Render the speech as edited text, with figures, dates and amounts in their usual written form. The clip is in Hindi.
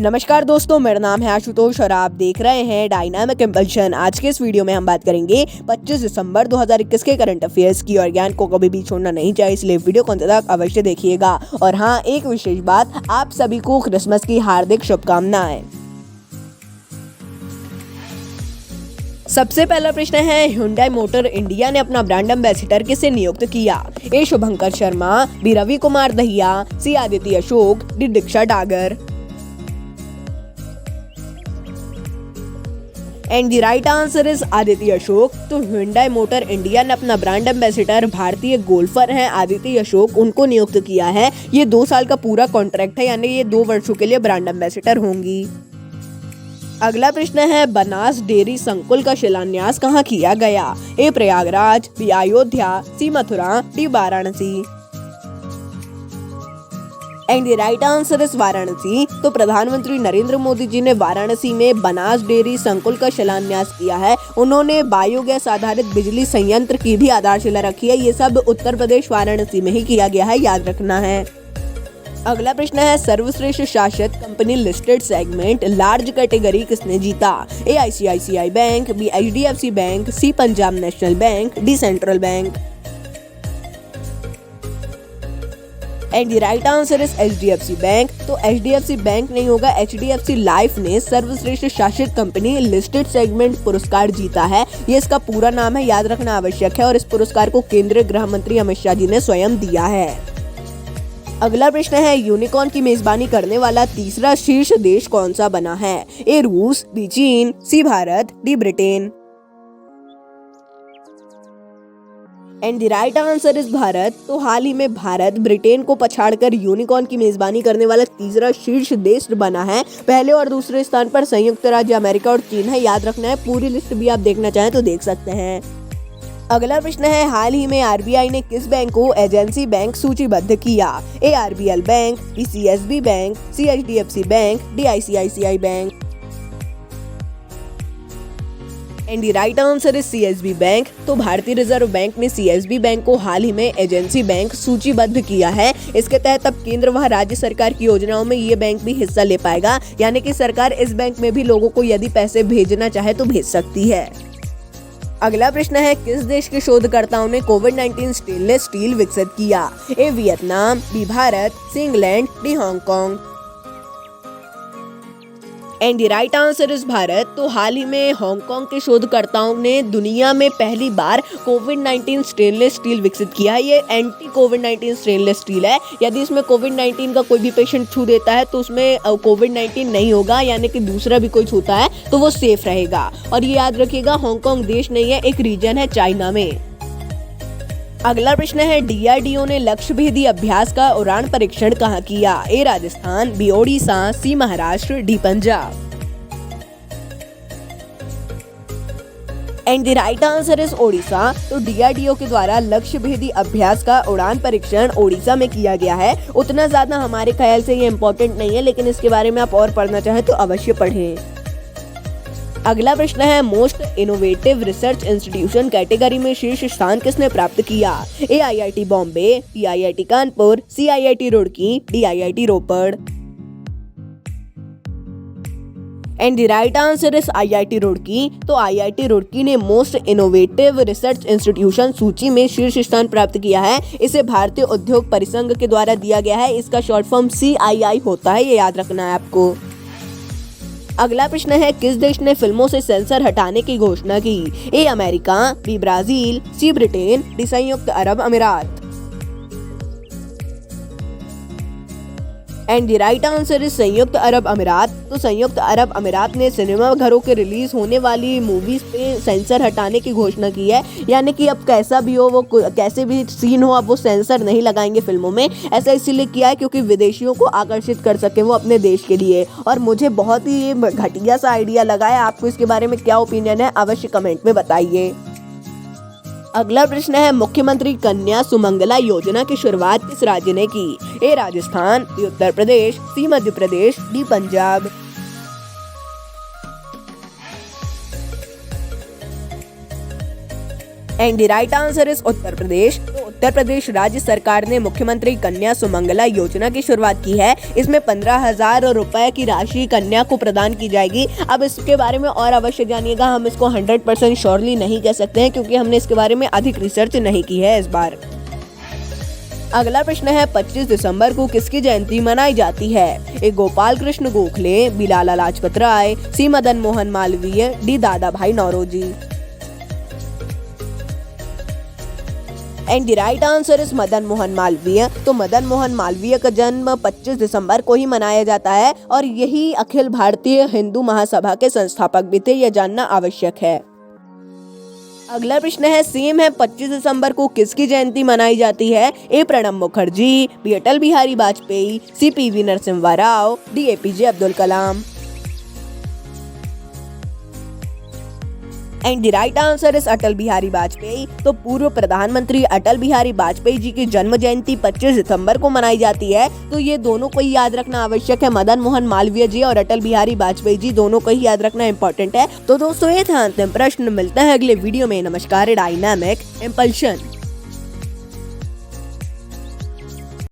नमस्कार दोस्तों, मेरा नाम है आशुतोष और आप देख रहे हैं डायनामिक इम्पल्शन। आज के इस वीडियो में हम बात करेंगे 25 दिसंबर 2021 के करंट अफेयर्स की। और ज्ञान को कभी भी छोड़ना नहीं चाहिए, इसलिए वीडियो को अंत तक अवश्य देखिएगा। और हाँ, एक विशेष बात, आप सभी को क्रिसमस की हार्दिक शुभकामनाएं। सबसे पहला प्रश्न है, Hyundai मोटर इंडिया ने अपना ब्रांड एम्बेसडर किसे नियुक्त किया? A Shubhankar Sharma, B Ravi Kumar Dahiya, C Aditya Ashok, D Diksha Dagar. And the right answer is Aditya Ashok. तो Hyundai मोटर इंडिया ने अपना ब्रांड एम्बेसडर भारतीय गोल्फर हैं आदित्य अशोक, उनको नियुक्त किया है। ये 2 साल का पूरा कॉन्ट्रैक्ट है, यानी ये 2 वर्षों के लिए ब्रांड एम्बेसडर होंगी। अगला प्रश्न है, बनास डेयरी संकुल का शिलान्यास कहाँ किया गया? A Prayagraj, B Ayodhya, C Mathura, D Varanasi. And the right answer is Varanasi. तो प्रधानमंत्री नरेंद्र मोदी जी ने वाराणसी में बनास डेयरी संकुल का शिलान्यास किया है। उन्होंने बायोगैस आधारित बिजली संयंत्र की भी आधारशिला रखी है। ये सब उत्तर प्रदेश वाराणसी में ही किया गया है, याद रखना है। अगला प्रश्न है, सर्वश्रेष्ठ शासित company listed segment large category किसने जीता? A ICICI bank, B HDFC bank, C Punjab National Bank, D Central Bank. And the right answer is HDFC bank. तो HDFC बैंक नहीं होगा, HDFC लाइफ ने सर्वश्रेष्ठ शासित कंपनी लिस्टेड सेगमेंट पुरस्कार जीता है। ये इसका पूरा नाम है, याद रखना आवश्यक है। और इस पुरस्कार को केंद्रीय गृह मंत्री अमित शाह जी ने स्वयं दिया है। अगला प्रश्न है, यूनिकॉर्न की मेजबानी करने वाला तीसरा शीर्ष देश कौन सा बना है? ए रूस, बी चीन, C Bharat, D Britain. And the right answer is Bharat. तो हाल ही में भारत ब्रिटेन को पछाड़कर यूनिकॉर्न की मेजबानी करने वाला तीसरा शीर्ष देश बना है। पहले और दूसरे स्थान पर संयुक्त राज्य अमेरिका और चीन है, याद रखना है। पूरी लिस्ट भी आप देखना चाहें तो देख सकते हैं। अगला प्रश्न है, हाल ही में RBI ने किस बैंक को एजेंसी बैंक सूचीबद्ध किया? A RBL bank, B CSB bank, C HDFC bank, D ICICI bank. And the right answer is CSB bank. तो भारतीय रिजर्व बैंक ने CSB बैंक को हाल ही में एजेंसी बैंक सूचीबद्ध किया है। इसके तहत अब केंद्र व राज्य सरकार की योजनाओं में ये बैंक भी हिस्सा ले पाएगा, यानी कि सरकार इस बैंक में भी लोगों को यदि पैसे भेजना चाहे तो भेज सकती है। अगला प्रश्न है, किस देश के शोधकर्ताओं ने कोविड-19 स्टेनलेस स्टील विकसित किया? A Vietnam, B Bharat, C England, D Hong Kong. And the right answer is Bharat. तो हाल ही में हांगकांग के शोधकर्ताओं ने दुनिया में पहली बार कोविड-19 स्टेनलेस स्टील विकसित किया है। ये एंटी कोविड-19 स्टेनलेस स्टील है। यदि इसमें कोविड-19 का कोई भी पेशेंट छू देता है तो उसमें कोविड-19 नहीं होगा, यानी कि दूसरा भी कोई छूता है तो वो सेफ रहेगा। और ये याद रखिएगा, हांगकांग देश नहीं है, एक रीजन है चाइना में। अगला प्रश्न है, DRDO ने लक्ष्य भेदी अभ्यास का उड़ान परीक्षण कहाँ किया? A Rajasthan, B Odisha, C Maharashtra, D Punjab. And the right answer is Odisha. तो DRDO के द्वारा लक्ष्य भेदी अभ्यास का उड़ान परीक्षण ओडिशा में किया गया है। उतना ज्यादा हमारे ख्याल से ये इम्पोर्टेंट नहीं है, लेकिन इसके बारे में आप और पढ़ना चाहें तो अवश्य पढ़ें। अगला प्रश्न है, most innovative research institution category में शीर्ष स्थान किसने प्राप्त किया? A IIT Bombay, B IIT Kanpur, C IIT Roorkee, D IIT Ropar. And the right answer is IIT Roorkee. तो IIT रुड़की ने मोस्ट इनोवेटिव रिसर्च इंस्टीट्यूशन सूची में शीर्ष स्थान प्राप्त किया है। इसे भारतीय उद्योग परिसंघ के द्वारा दिया गया है। इसका शॉर्ट फॉर्म CII होता है, ये याद रखना है आपको। अगला प्रश्न है, किस देश ने फिल्मों से सेंसर हटाने की घोषणा की? A America, B Brazil, C Britain, D संयुक्त अरब अमीरात। And the right answer is संयुक्त अरब अमीरात। तो संयुक्त अरब अमीरात ने सिनेमा घरों के रिलीज होने वाली मूवीज पे सेंसर हटाने की घोषणा की है, यानी कि अब कैसा भी हो, वो कैसे भी सीन हो, अब वो सेंसर नहीं लगाएंगे फिल्मों में। ऐसा इसीलिए किया है क्योंकि विदेशियों को आकर्षित कर सके वो अपने देश के लिए। और मुझे बहुत ही घटिया सा आइडिया लगा है। आपको इसके बारे में क्या ओपिनियन है, अवश्य कमेंट में बताइए। अगला प्रश्न है, मुख्यमंत्री कन्या सुमंगला योजना की शुरुआत किस राज्य ने की? A Rajasthan, B Uttar Pradesh, C Madhya Pradesh, D Punjab. And the right answer is Uttar Pradesh. तो उत्तर प्रदेश राज्य सरकार ने मुख्यमंत्री कन्या सुमंगला योजना की शुरुआत की है। इसमें 15,000 रुपए की राशि कन्या को प्रदान की जाएगी। अब इसके बारे में और अवश्य जानिएगा, हम इसको 100% श्योरली नहीं कह सकते हैं क्योंकि हमने इसके बारे में अधिक रिसर्च नहीं की है इस बार। अगला प्रश्न है 25 दिसंबर को किसकी जयंती मनाई जाती है? A Gopal Krishna Gokhale, B Lala Lajpat Rai, C Madan Mohan Malaviya, D Dadabhai Naoroji. And the right answer is Madan Mohan Malaviya. तो मदन मोहन मालवीय का जन्म 25 दिसंबर को ही मनाया जाता है और यही अखिल भारतीय हिंदू महासभा के संस्थापक भी थे, यह जानना आवश्यक है। अगला प्रश्न है सेम है 25 दिसंबर को किसकी जयंती मनाई जाती है? A Pranab Mukherjee, B Atal Bihari Vajpayee, C PV Narasimha Rao, D APJ Abdul Kalam. And the right answer is Atal Bihari Vajpayee. तो पूर्व प्रधानमंत्री अटल बिहारी वाजपेयी जी की जन्म जयंती 25 दिसंबर को मनाई जाती है। तो ये दोनों को ही याद रखना आवश्यक है, मदन मोहन मालवीय जी और अटल बिहारी वाजपेयी जी दोनों को ही याद रखना इम्पोर्टेंट है। तो दोस्तों ये था अंतिम प्रश्न, मिलता है अगले वीडियो में। नमस्कार। Dynamic impulsion.